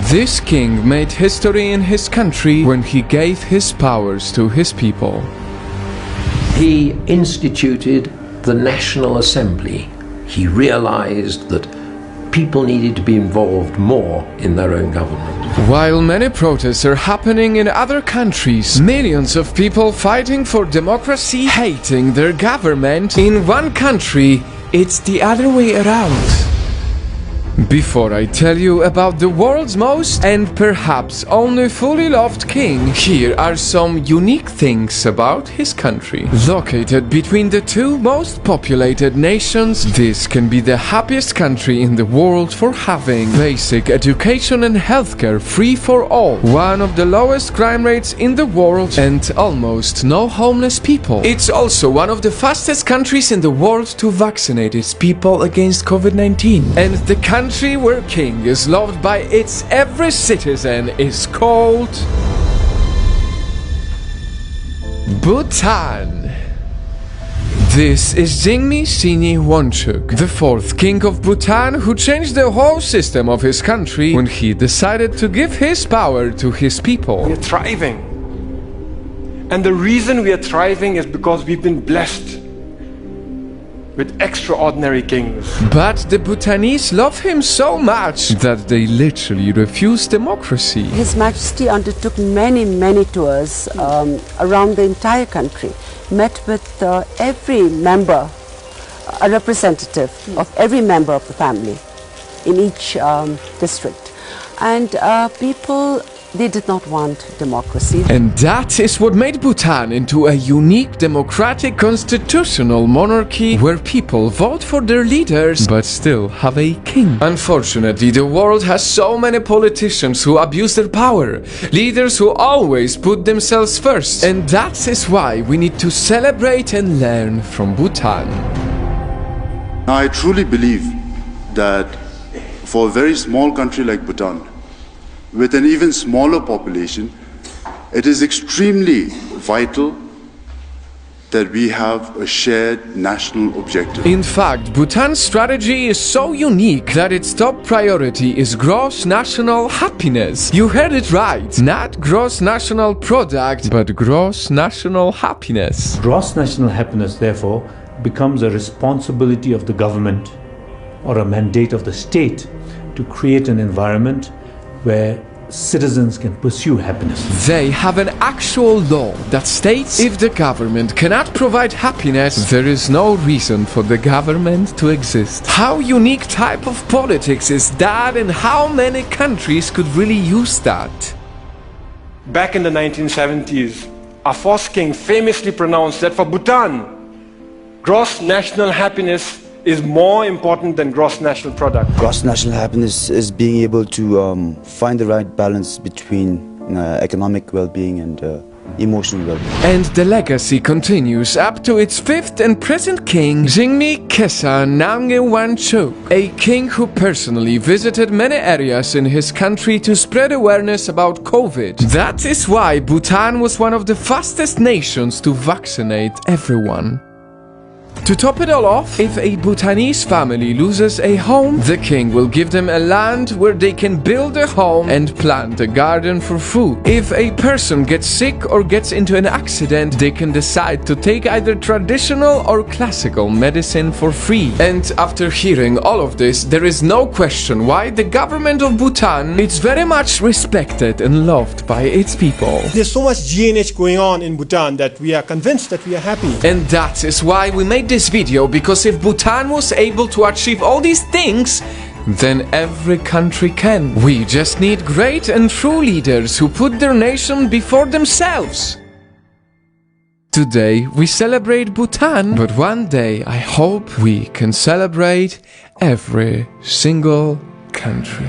This king made history in his country when he gave his powers to his people. He instituted the National Assembly. He realized that people needed to be involved more in their own government. While many protests are happening in other countries, millions of people fighting for democracy, hating their government, in one country, it's the other way around. Before I tell you about the world's most and perhaps only fully loved king, here are some unique things about his country. Located between the two most populated nations, this can be the happiest country in the world for having basic education and healthcare free for all, one of the lowest crime rates in the world, and almost no homeless people. It's also one of the fastest countries in the world to vaccinate its people against COVID-19. And the country where king is loved by its every citizen is called Bhutan. This is Jigme Wanchuk, the fourth king of Bhutan, who changed the whole system of his country when he decided to give his power to his people. We are thriving. And the reason we are thriving is because we've been blessed with extraordinary kings. But the Bhutanese love him so much that they literally refuse democracy. His Majesty undertook many tours around the entire country, met with every member, a representative of every member of the family in each district. And people, they did not want democracy. And that is what made Bhutan into a unique democratic constitutional monarchy where people vote for their leaders but still have a king. Unfortunately, the world has so many politicians who abuse their power, leaders who always put themselves first. And that is why we need to celebrate and learn from Bhutan. I truly believe that for a very small country like Bhutan, with an even smaller population, it is extremely vital that we have a shared national objective. In fact, Bhutan's strategy is so unique that its top priority is gross national happiness. You heard it right. Not gross national product, but gross national happiness. Gross national happiness, therefore, becomes a responsibility of the government or a mandate of the state to create an environment where citizens can pursue happiness. They have an actual law that states if the government cannot provide happiness, there is no reason for the government to exist. How unique type of politics is that, and how many countries could really use that? Back in the 1970s, our first king famously pronounced that for Bhutan, gross national happiness is more important than gross national product. Gross national happiness is being able to find the right balance between economic well-being and emotional well-being. And the legacy continues up to its fifth and present king, Jigme Wanchuk, a king who personally visited many areas in his country to spread awareness about COVID. That is why Bhutan was one of the fastest nations to vaccinate everyone. To top it all off, if a Bhutanese family loses a home, the king will give them a land where they can build a home and plant a garden for food. If a person gets sick or gets into an accident, they can decide to take either traditional or classical medicine for free. And after hearing all of this, there is no question why the government of Bhutan is very much respected and loved by its people. There's so much GNH going on in Bhutan that we are convinced that we are happy. And that is why we made this video, because if Bhutan was able to achieve all these things, then every country can. We just need great and true leaders who put their nation before themselves. Today we celebrate Bhutan, but one day I hope we can celebrate every single country.